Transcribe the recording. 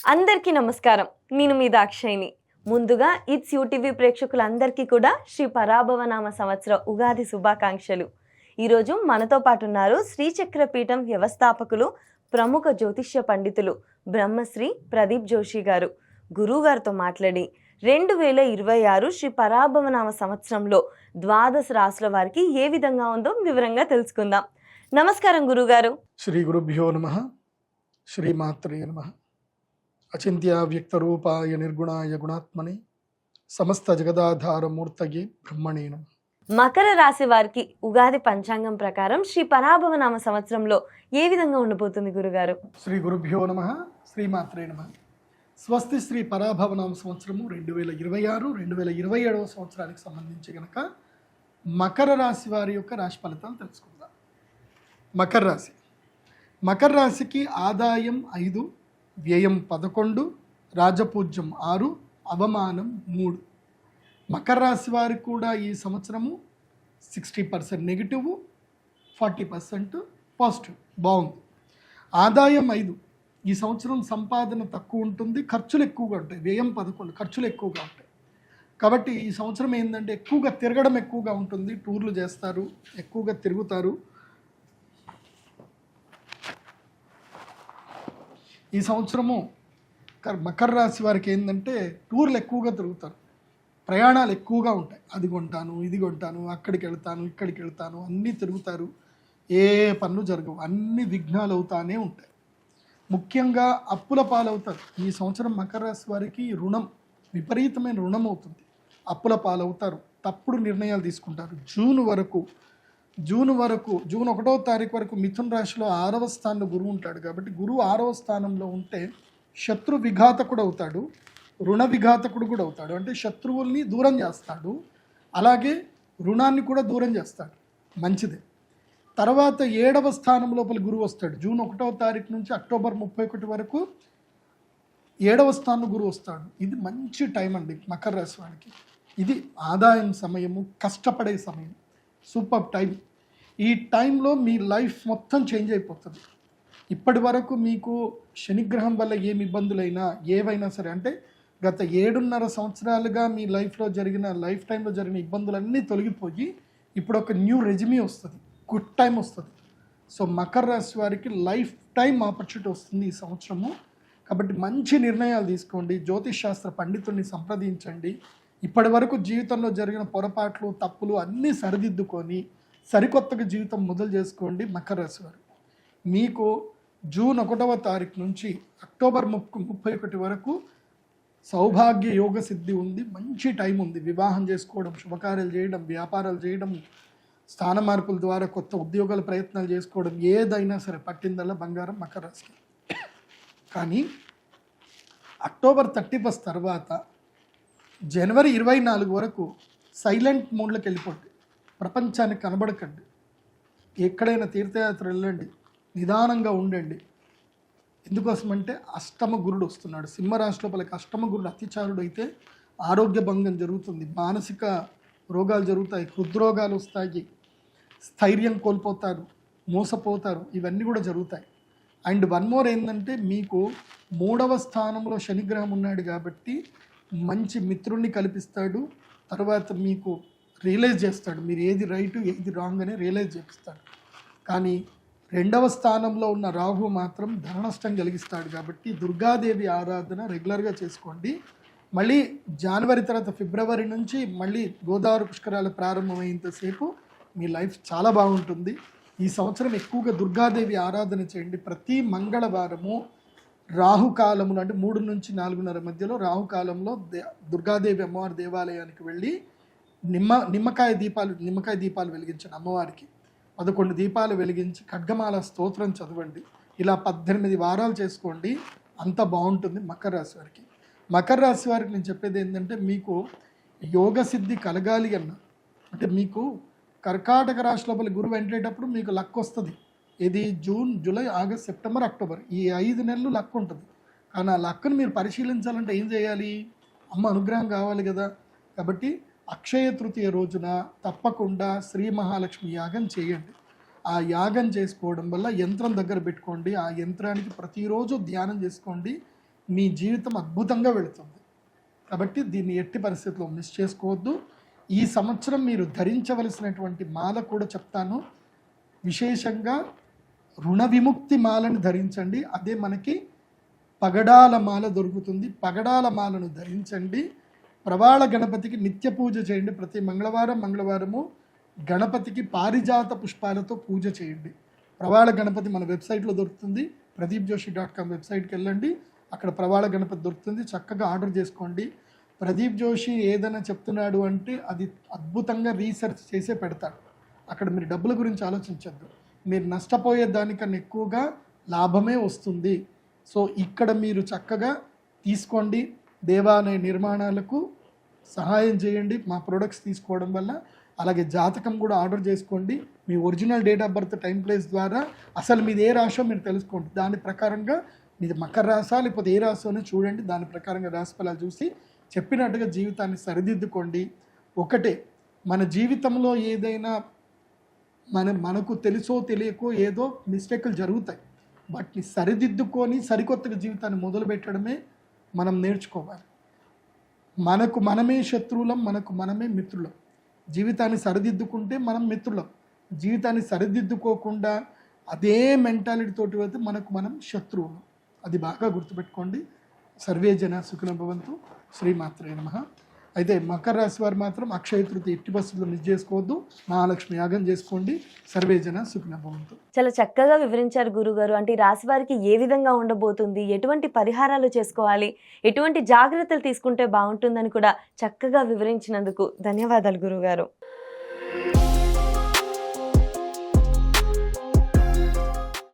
అందరికీ నమస్కారం. నేను మీ దాక్షాయిని. ముందుగా ఇట్స్ యూటీవీ ప్రేక్షకులందరికీ కూడా శ్రీ పరాభవనామ సంవత్సర ఉగాది శుభాకాంక్షలు. ఈరోజు మనతో పాటు ఉన్నారు శ్రీచక్ర పీఠం వ్యవస్థాపకులు, ప్రముఖ జ్యోతిష్య పండితులు బ్రహ్మశ్రీ ప్రదీప్ జోషి గారు. గురువుగారితో మాట్లాడి 2026 శ్రీ పరాభవనామ సంవత్సరంలో ద్వాదశ రాశుల వారికి ఏ విధంగా ఉందో వివరంగా తెలుసుకుందాం. నమస్కారం గురుగారు. శ్రీ గురుభ్యో నమః. శ్రీమాత్రే నమః. అచింత్య వ్యక్తరూపాయ నిర్గుణాయ గుణాత్మని సమస్త జగదాధారమూర్తయే బ్రహ్మణే నమః. మకర రాశి వారికి ఉగాది పంచాంగం ప్రకారం శ్రీ పరాభవనామ సంవత్సరంలో ఏ విధంగా ఉండబోతుంది గురుగారు? శ్రీ గురుభ్యో నమః. శ్రీమాత్రే నమః. స్వస్తి శ్రీ పరాభవనామ సంవత్సరము 2026-2027 సంవత్సరానికి సంబంధించి గనక మకర రాశి వారి యొక్క రాశి ఫలితాలు తెలుసుకుందాం. మకర రాశికి ఆదాయం 5, వ్యయం 11, రాజపూజ్యం 6, అవమానం 3. మకర రాశి వారికి కూడా ఈ సంవత్సరము 60% నెగిటివ్, 40% పాజిటివ్. బాగుంది. ఆదాయం 5, ఈ సంవత్సరం సంపాదన తక్కువ ఉంటుంది, ఖర్చులు ఎక్కువగా ఉంటాయి. వ్యయం 11, ఖర్చులు ఎక్కువగా ఉంటాయి. కాబట్టి ఈ సంవత్సరం ఏంటంటే ఎక్కువగా తిరగడం ఎక్కువగా ఉంటుంది. టూర్లు చేస్తారు, ఎక్కువగా తిరుగుతారు. ఈ సంవత్సరము మకర రాశి వారికి ఏంటంటే టూర్లు ఎక్కువగా తిరుగుతారు, ప్రయాణాలు ఎక్కువగా ఉంటాయి. అది కొంటాను, ఇది కొంటాను, అక్కడికి వెళ్తాను, ఇక్కడికి వెళ్తాను, అన్నీ తిరుగుతారు. ఏ పనులు జరగవు, అన్ని విఘ్నాలు అవుతానే ఉంటాయి. ముఖ్యంగా అప్పుల పాలవుతారు. ఈ సంవత్సరం మకర రాశి వారికి విపరీతమైన రుణం అవుతుంది. అప్పుల పాలవుతారు, తప్పుడు నిర్ణయాలు తీసుకుంటారు. జూన్ 1వ తారీఖు వరకు మిథున రాశిలో 6వ స్థానంలో గురువు ఉంటాడు. కాబట్టి గురువు 6వ స్థానంలో ఉంటే శత్రు విఘాతకుడు అవుతాడు, రుణ విఘాతకుడు కూడా అవుతాడు. అంటే శత్రువుల్ని దూరం చేస్తాడు, అలాగే రుణాన్ని కూడా దూరం చేస్తాడు. మంచిదే. తర్వాత 7వ స్థానం లోపల గురువు వస్తాడు. జూన్ 1వ తారీఖు నుంచి అక్టోబర్ 31 వరకు 7వ స్థానం గురువు వస్తాడు. ఇది మంచి టైం అండి మకర రాశి వారికి. ఇది ఆదాయం సమయము, కష్టపడే సమయం, సూపర్ టైం. ఈ టైంలో మీ లైఫ్ మొత్తం చేంజ్ అయిపోతుంది. ఇప్పటి వరకు మీకు శనిగ్రహం వల్ల ఏమి ఇబ్బందులైనా ఏవైనా సరే, అంటే గత 7.5 సంవత్సరాలుగా మీ లైఫ్ టైంలో జరిగిన ఇబ్బందులన్నీ తొలగిపోయి ఇప్పుడు ఒక న్యూ రెజ్యూమే వస్తుంది, గుడ్ టైం వస్తుంది. సో మకర రాశి వారికి లైఫ్ టైం ఆపర్చునిటీ వస్తుంది ఈ సంవత్సరము. కాబట్టి మంచి నిర్ణయాలు తీసుకోండి, జ్యోతిష్ శాస్త్ర పండితుల్ని సంప్రదించండి. ఇప్పటి వరకు జీవితంలో జరిగిన పొరపాట్లు, తప్పులు అన్నీ సరిదిద్దుకొని సరికొత్తగా జీవితం మొదలు చేసుకోండి. మకర రాశి వారు మీకు జూన్ 1వ తారీఖు నుంచి అక్టోబర్ 31 వరకు సౌభాగ్య యోగ సిద్ధి ఉంది. మంచి టైం ఉంది. వివాహం చేసుకోవడం, శుభకార్యాలు చేయడం, వ్యాపారాలు చేయడం, స్థాన మార్పుల ద్వారా కొత్త ఉద్యోగాల ప్రయత్నాలు చేసుకోవడం, ఏదైనా సరే పట్టిందల్లా బంగారం మకర రాశికి. కానీ అక్టోబర్ 31 తర్వాత జనవరి 24 వరకు సైలెంట్ మోడ్లోకి వెళ్ళిపోండి. ప్రపంచానికి కనబడకండి. ఎక్కడైనా తీర్థయాత్ర వెళ్ళండి, నిదానంగా ఉండండి. ఎందుకోసమంటే అష్టమ గురుడు వస్తున్నాడు. సింహరాశి లోపలికి అష్టమ గురుడు అతిచారుడు అయితే ఆరోగ్య భంగం జరుగుతుంది, మానసిక రోగాలు జరుగుతాయి, హృద్రోగాలు వస్తాయి, స్థైర్యం కోల్పోతారు, మోసపోతారు. ఇవన్నీ కూడా జరుగుతాయి. అండ్ వన్ మోర్ ఏంటంటే మీకు 3వ స్థానంలో శనిగ్రహం ఉన్నాడు కాబట్టి మంచి మిత్రుల్ని కల్పిస్తాడు. తర్వాత మీకు రియలైజ్ చేస్తాడు, మీరు ఏది రైట్ ఏది రాంగ్ అని రియలైజ్ చేపిస్తాడు. కానీ 2వ స్థానంలో ఉన్న రాహు మాత్రం ధన నష్టం కలిగిస్తాడు. కాబట్టి దుర్గాదేవి ఆరాధన రెగ్యులర్గా చేసుకోండి. మళ్ళీ జనవరి తర్వాత ఫిబ్రవరి నుంచి మళ్ళీ గోదావరి పుష్కరాలు ప్రారంభమైనంతసేపు మీ లైఫ్ చాలా బాగుంటుంది. ఈ సంవత్సరం ఎక్కువగా దుర్గాదేవి ఆరాధన చేయండి. ప్రతి మంగళవారము రాహుకాలములు అంటే 3 నుంచి 4:30 మధ్యలో రాహుకాలంలో దుర్గాదేవి అమ్మవారి దేవాలయానికి వెళ్ళి నిమ్మకాయ దీపాలు వెలిగించండి. అమ్మవారికి 11 దీపాలు వెలిగించి ఖడ్గమాల స్తోత్రం చదవండి. ఇలా 18 వారాలు చేసుకోండి. అంత బాగుంటుంది మకర రాశి వారికి. మకర రాశి వారికి నేను చెప్పేది ఏంటంటే మీకు యోగ సిద్ధి కలగాలి అంటే మీకు కర్కాటక రాశి లోపల గురువు ఎంటేటప్పుడు మీకు లక్ వస్తుంది. ఇది June, July, August, September, October ఈ 5 నెలలు లక్ ఉంటుంది. కానీ ఆ లక్ను మీరు పరిశీలించాలంటే ఏం చేయాలి? అమ్మ అనుగ్రహం కావాలి కదా. కాబట్టి అక్షయ తృతీయ రోజున తప్పకుండా శ్రీ మహాలక్ష్మి యాగం చేయండి. ఆ యాగం చేసుకోవడం వల్ల యంత్రం దగ్గర పెట్టుకోండి. ఆ యంత్రానికి ప్రతిరోజు ధ్యానం చేసుకోండి. మీ జీవితం అద్భుతంగా వెళుతుంది. కాబట్టి దీన్ని ఎట్టి పరిస్థితుల్లో మిస్ చేసుకోవద్దు. ఈ సంవత్సరం మీరు ధరించవలసినటువంటి మాల కూడా చెప్తాను. విశేషంగా రుణ విముక్తి మాలను ధరించండి. అదే మనకి పగడాల మాల దొరుకుతుంది. పగడాల మాలను ధరించండి. ప్రవాళ గణపతికి నిత్య పూజ చేయండి. ప్రతి మంగళవారము గణపతికి పారిజాత పుష్పాలతో పూజ చేయండి. ప్రవాళ గణపతి మన వెబ్సైట్లో దొరుకుతుంది. pradeepjoshi.com వెబ్సైట్కి వెళ్ళండి. అక్కడ ప్రవాళ గణపతి దొరుకుతుంది. చక్కగా ఆర్డర్ చేసుకోండి. ప్రదీప్ జోషి ఏదైనా చెప్తున్నాడు అంటే అది అద్భుతంగా రీసెర్చ్ చేసే పెడతాడు. అక్కడ మీరు డబ్బుల గురించి ఆలోచించద్దు. మీరు నష్టపోయే దానికన్నా ఎక్కువగా లాభమే వస్తుంది. సో ఇక్కడ మీరు చక్కగా తీసుకోండి. దేవాలయ నిర్మాణాలకు సహాయం చేయండి మా ప్రొడక్ట్స్ తీసుకోవడం వల్ల. అలాగే జాతకం కూడా ఆర్డర్ చేసుకోండి. మీ original date of birth, time, place ద్వారా అసలు మీది ఏ రాశో మీరు తెలుసుకోండి. దాని ప్రకారంగా మీది మకర రాశా లేకపోతే ఏ రాశోనో చూడండి. దాని ప్రకారంగా రాశిఫలాలు చూసి చెప్పినట్టుగా జీవితాన్ని సరిదిద్దుకోండి. ఒకటే, మన జీవితంలో ఏదైనా మనకు తెలుసో తెలియకో ఏదో మిస్టేకులు జరుగుతాయి. వాటిని సరిదిద్దుకొని సరికొత్తగా జీవితాన్ని మొదలు పెట్టడమే మనం నేర్చుకోవాలి. మనకు మనమే శత్రువులం, మనకు మనమే మిత్రులం. జీవితాన్ని సరిదిద్దుకుంటే మనం మిత్రులం. జీవితాన్ని సరిదిద్దుకోకుండా అదే మెంటాలిటీతోటి వెళ్తే మనకు మనం శత్రువులం. అది బాగా గుర్తుపెట్టుకోండి. సర్వే జన సుఖినో భవంతు. శ్రీమాత్రే నమః. అయితే మకర రాశి వారు మాత్రం అక్షయ తృతీయ ఎట్టి పరిస్థితుల్లో మిస్ చేసుకోవద్దు. మహాలక్ష్మి యాగం చేసుకోండి. సర్వే జన సుఖినో భవంతు. చాలా చక్కగా వివరించారు గురుగారు. అంటే ఈ రాశి వారికి ఏ విధంగా ఉండబోతుంది, ఎటువంటి పరిహారాలు చేసుకోవాలి, ఎటువంటి జాగ్రత్తలు తీసుకుంటే బాగుంటుందని కూడా చక్కగా వివరించినందుకు ధన్యవాదాలు గురుగారు.